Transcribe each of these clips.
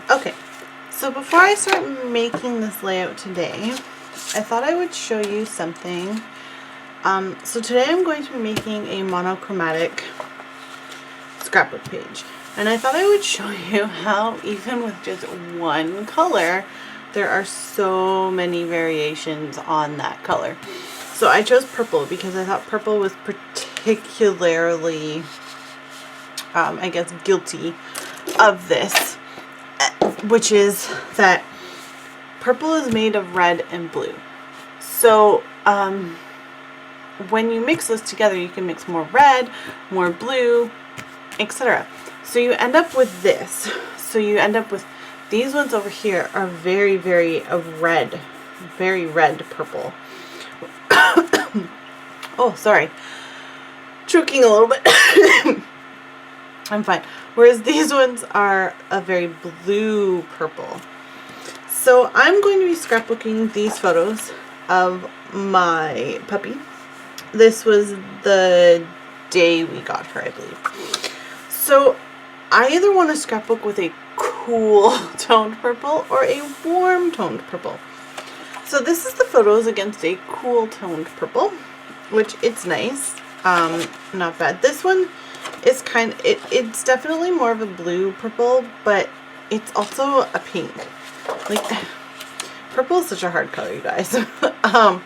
Okay, so before I start making this layout today, I thought I would show you something. So today I'm going to be making a monochromatic scrapbook page. And I thought I would show you how even with just one color, there are so many variations on that color. So I chose purple because I thought purple was particularly, I guess, guilty of this, which is that purple is made of red and blue. So when you mix those together, you can mix more red, more blue, etc. So you end up with this. So you end up with these ones over here are very, very red, very red purple. Oh, sorry. Choking a little bit. I'm fine. Whereas these ones are a very blue purple. So I'm going to be scrapbooking these photos of my puppy. This was the day we got her, I believe. So I either want to scrapbook with a cool toned purple or a warm toned purple. So this is the photos against a cool toned purple, which it's nice. Not bad. This one is it's definitely more of a blue purple, but it's also a pink. Like, purple is such a hard color, you guys. And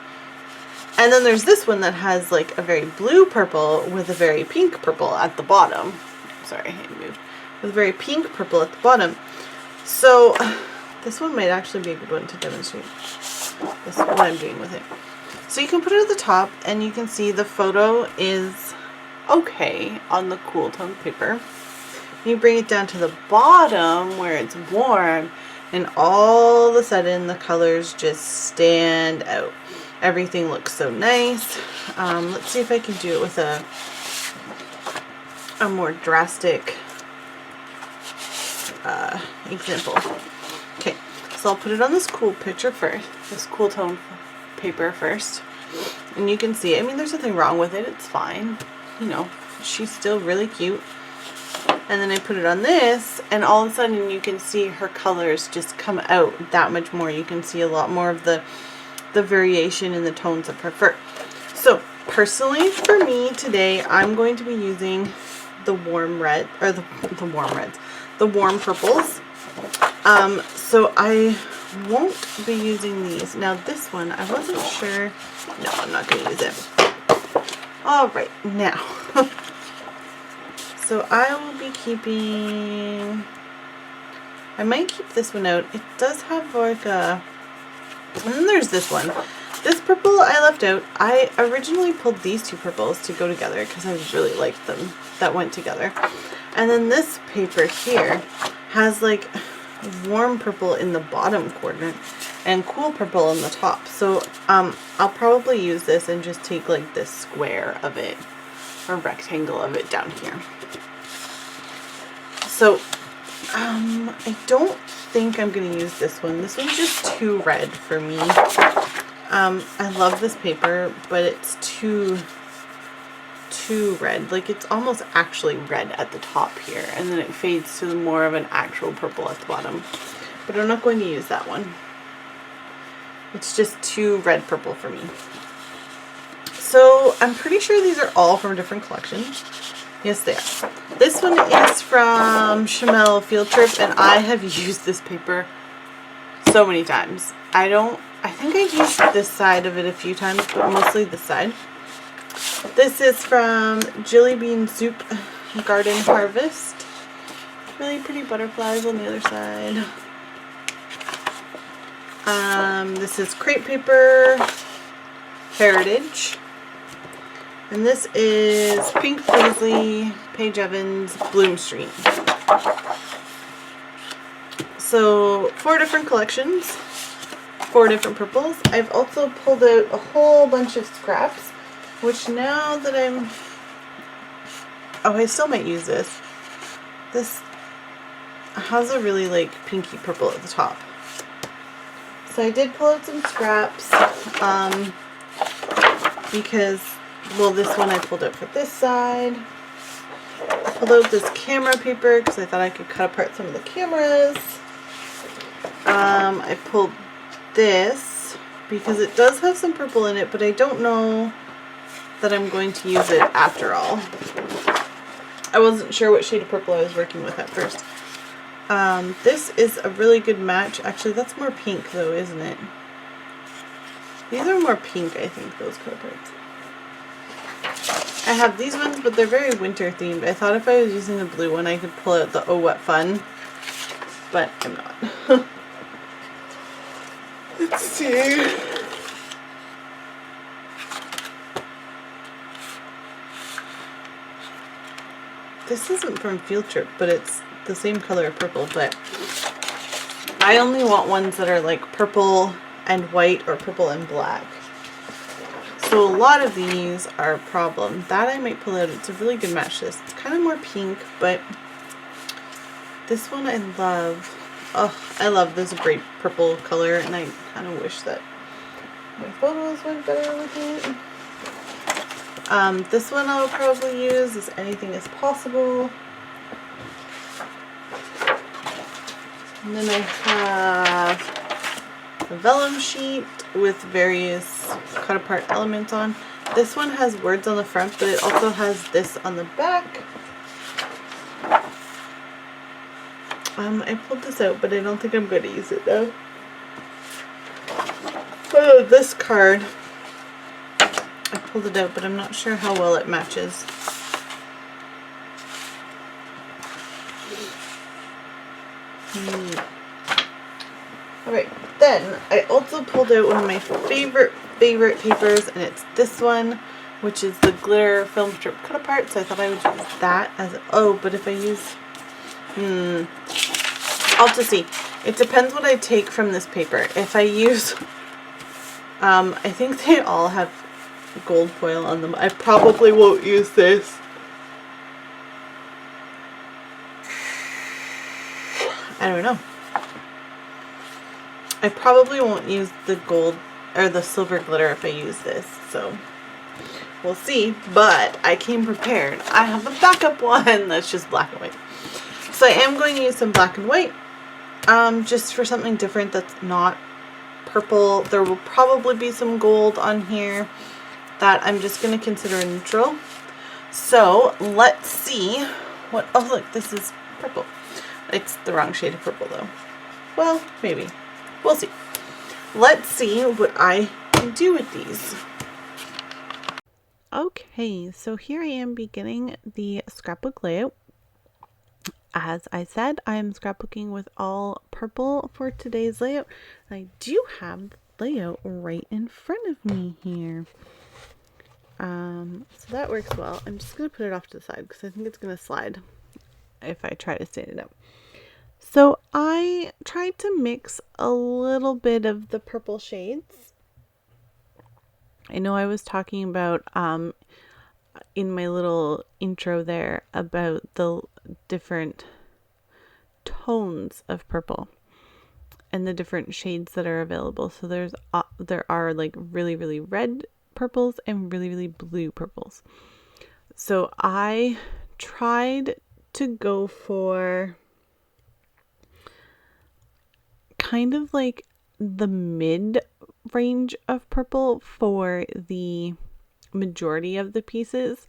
then there's this one that has like a very blue purple with a very pink purple at the bottom. Sorry, I moved. With a very pink purple at the bottom. So this one might actually be a good one to demonstrate. This is what I'm doing with it. So you can put it at the top and you can see the photo is okay on the cool tone paper. You bring it down to the bottom where it's warm and all of a sudden the colors just stand out. Everything looks so nice. Let's see if I can do it with a more drastic example. Okay, so I'll put it on this cool picture first, this cool tone paper first, and you can see, I mean, there's nothing wrong with it, it's fine, you know, she's still really cute. And then I put it on this, and all of a sudden you can see her colors just come out that much more. You can see a lot more of the variation in the tones of her fur. So personally for me today, I'm going to be using the warm red, or the warm purples. So I won't be using these. Now this one, I wasn't sure. No, I'm not going to use it. All right, now. So I will be keeping, I might keep this one out. It does have like a, and then there's this one. This purple I left out. I originally pulled these two purples to go together because I really liked them that went together. And then this paper here has like warm purple in the bottom quadrant and cool purple in the top. So I'll probably use this and just take like this square of it or rectangle of it down here. So I don't think I'm going to use this one. This one's just too red for me. I love this paper, but it's too red. Like, it's almost actually red at the top here, and then it fades to more of an actual purple at the bottom. But I'm not going to use that one. It's just too red purple for me. So I'm pretty sure these are all from different collections. Yes, they are. This one is from Chamel Field Trip, and I have used this paper so many times. I think I've used this side of it a few times, but mostly this side. This is from Jelly Bean Soup Garden Harvest. Really pretty butterflies on the other side. This is Crepe Paper Heritage. And this is Pink Paisley, Paige Evans, Bloom Street. So 4 different collections, 4 different purples. I've also pulled out a whole bunch of scraps, which now that I still might use this. This has a really like pinky purple at the top. So I did pull out some scraps because, well, this one I pulled out for this side. I pulled out this camera paper because I thought I could cut apart some of the cameras. I pulled this because it does have some purple in it, but I don't know that I'm going to use it after all. I wasn't sure what shade of purple I was working with at first. This is a really good match. Actually, that's more pink though, isn't it? These are more pink, I think, those color parts. I have these ones, but they're very winter themed. I thought if I was using the blue one, I could pull out the Oh What Fun, but I'm not. Let's see. This isn't from Field Trip, but it's the same color of purple, but I only want ones that are like purple and white or purple and black. So a lot of these are a problem. That I might pull out. It's a really good match. This it's kind of more pink, but this one I love. Oh, I love this bright purple color, and I kind of wish that my photos went better with it. This one I'll probably use as Anything Is Possible. And then I have a vellum sheet with various cut apart elements on. This one has words on the front, but it also has this on the back. I pulled this out, but I don't think I'm going to use it though. Oh, this card. I pulled it out, but I'm not sure how well it matches. Alright, then I also pulled out one of my favorite papers, and it's this one, which is the glitter film strip cut apart. So I thought I would use that as but if I use I'll have to see. It depends what I take from this paper. If I use I think they all have gold foil on them. I probably won't use this. I don't know. I probably won't use the gold or the silver glitter if I use this, so we'll see, but I came prepared. I have a backup one that's just black and white. So I am going to use some black and white, just for something different that's not purple. There will probably be some gold on here that I'm just going to consider neutral. So let's see what, oh look, this is purple. It's the wrong shade of purple though. Well, maybe. We'll see. Let's see what I can do with these. Okay, so here I am beginning the scrapbook layout. As I said, I'm scrapbooking with all purple for today's layout. I do have the layout right in front of me here. So that works well. I'm just going to put it off to the side because I think it's going to slide if I try to stand it up. So I tried to mix a little bit of the purple shades. I know I was talking about in my little intro there about the different tones of purple and the different shades that are available. So there are like really, really red purples and really, really blue purples. So I tried to go for kind of like the mid range of purple for the majority of the pieces,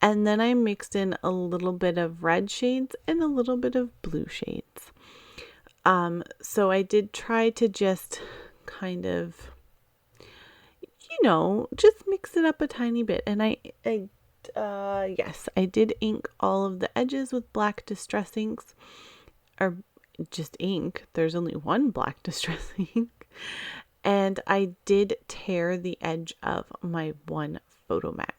and then I mixed in a little bit of red shades and a little bit of blue shades. So I did try to just kind of, you know, just mix it up a tiny bit, and yes, I did ink all of the edges with black distress inks, or just ink. There's only one black distress ink. And I did tear the edge of my one photo mat.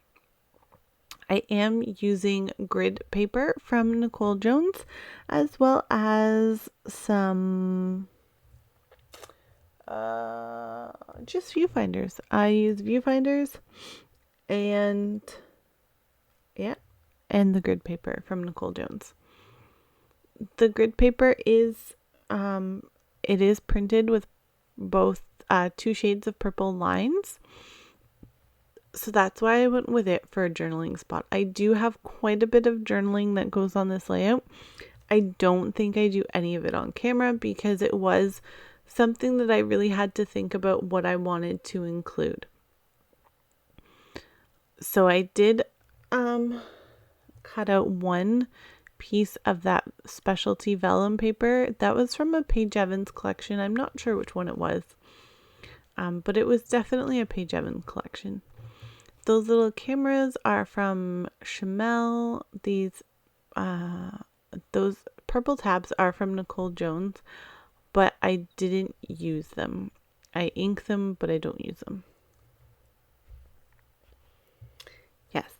I am using grid paper from Nicole Jones, as well as some just viewfinders. I use viewfinders and the grid paper from Nicole Jones. The grid paper is it is printed with both 2 shades of purple lines, so that's why I went with it for a journaling spot. I do have quite a bit of journaling that goes on this layout. I don't think I do any of it on camera because it was something that I really had to think about what I wanted to include. So I did cut out one piece of that specialty vellum paper. That was from a Paige Evans collection. I'm not sure which one it was, but it was definitely a Paige Evans collection. Those little cameras are from Chamel. Those purple tabs are from Nicole Jones, but I didn't use them. I ink them, but I don't use them. Yes,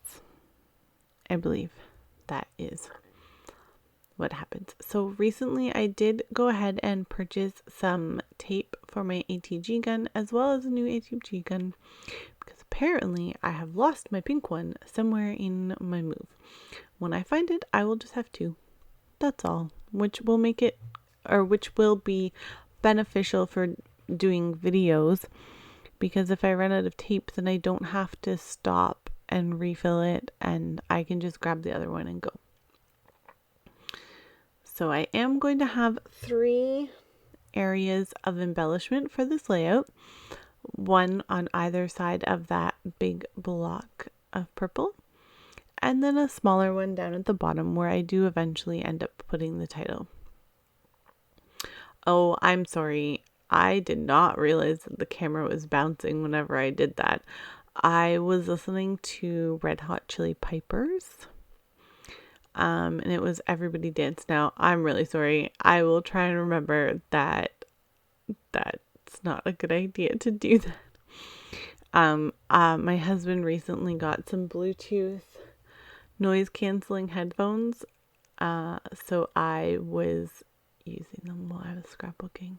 I believe that is what happens. So recently I did go ahead and purchase some tape for my ATG gun, as well as a new ATG gun, because apparently I have lost my pink one somewhere in my move. When I find it, I will just have two. That's all, which will be beneficial for doing videos, because if I run out of tape, then I don't have to stop and refill it, and I can just grab the other one and go. So I am going to have 3 areas of embellishment for this layout, one on either side of that big block of purple, and then a smaller one down at the bottom where I do eventually end up putting the title. Oh, I'm sorry. I did not realize that the camera was bouncing whenever I did that. I was listening to Red Hot Chili Peppers. And it was Everybody Dance Now. I'm really sorry. I will try and remember that that's not a good idea to do that. My husband recently got some Bluetooth noise canceling headphones. So I was using them while I was scrapbooking.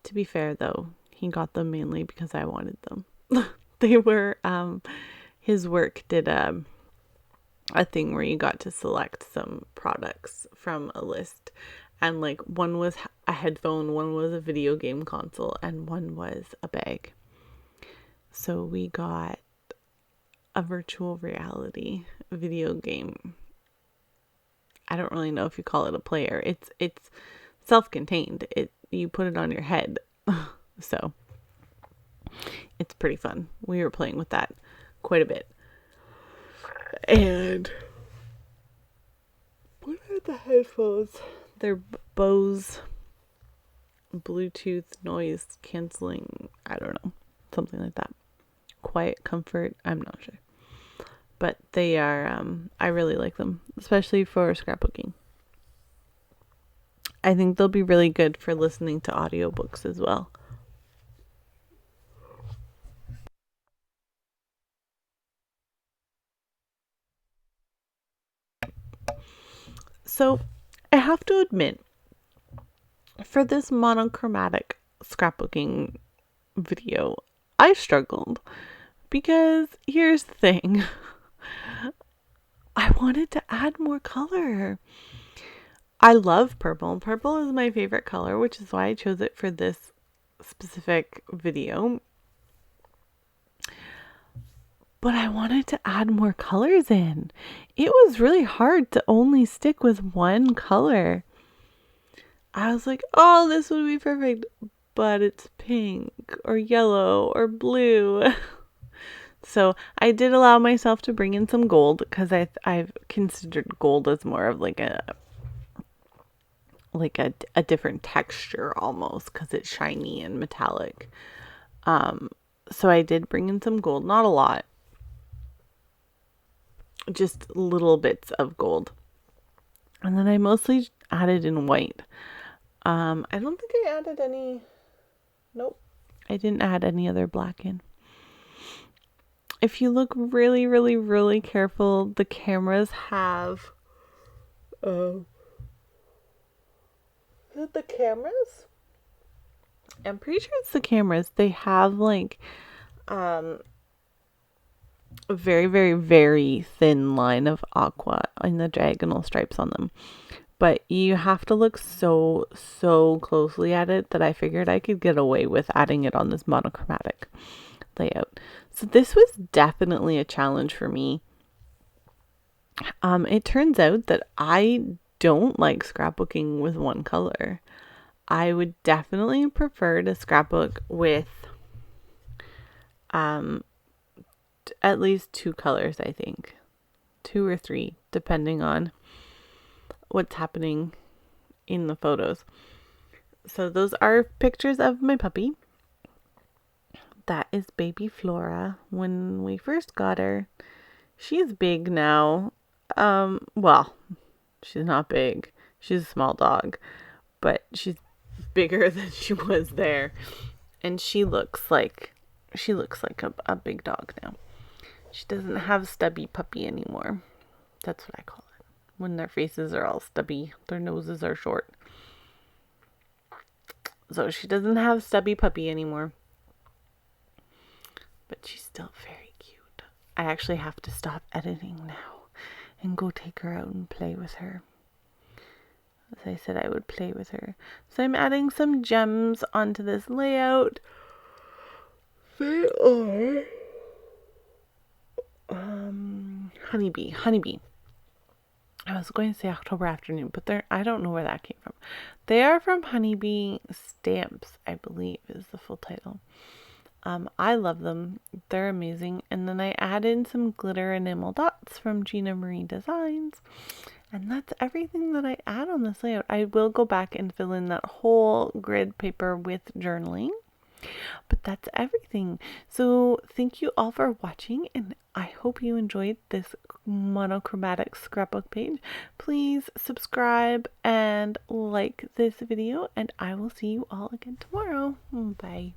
To be fair though, he got them mainly because I wanted them. They were, his work did a thing where you got to select some products from a list, and like one was a headphone, one was a video game console, and one was a bag. So we got a virtual reality video game. I don't really know if you call it a player. It's self-contained. You put it on your head. So it's pretty fun. We were playing with that quite a bit. And what are the headphones? They're Bose Bluetooth noise canceling. I don't know. Something like that. Quiet Comfort. I'm not sure. But they are, I really like them, especially for scrapbooking. I think they'll be really good for listening to audiobooks as well. So I have to admit, for this monochromatic scrapbooking video, I struggled, because here's the thing. I wanted to add more color. I love purple. Purple is my favorite color, which is why I chose it for this specific video. But I wanted to add more colors in. It was really hard to only stick with one color. I was like, oh, this would be perfect, but it's pink or yellow or blue. So I did allow myself to bring in some gold, because I've considered gold as more of like a different texture almost, because it's shiny and metallic. So I did bring in some gold, not a lot, just little bits of gold. And then I mostly added in white. I don't think I added any. Nope. I didn't add any other black in. If you look really, really, really careful, the cameras have, is it the cameras? I'm pretty sure it's the cameras. They have like, a very, very, very thin line of aqua in the diagonal stripes on them. But you have to look so, so closely at it that I figured I could get away with adding it on this monochromatic layout. So this was definitely a challenge for me. It turns out that I don't like scrapbooking with one color. I would definitely prefer to scrapbook with at least 2 colors, I think. 2 or 3, depending on what's happening in the photos. So those are pictures of my puppy. That is baby Flora when we first got her. She's big now. Well, she's not big. She's a small dog, but she's bigger than she was there. And she looks like a big dog now. She doesn't have stubby puppy anymore. That's what I call it. When their faces are all stubby, their noses are short. So she doesn't have stubby puppy anymore. But she's still very cute. I actually have to stop editing now and go take her out and play with her. As I said, I would play with her. So I'm adding some gems onto this layout. They are honeybee. I was going to say October Afternoon, but I don't know where that came from. They are from Honeybee Stamps, I believe is the full title. I love them. They're amazing. And then I add in some glitter enamel dots from Gina Marie Designs. And that's everything that I add on this layout. I will go back and fill in that whole grid paper with journaling. But that's everything. So thank you all for watching, and I hope you enjoyed this monochromatic scrapbook page. Please subscribe and like this video, and I will see you all again tomorrow. Bye.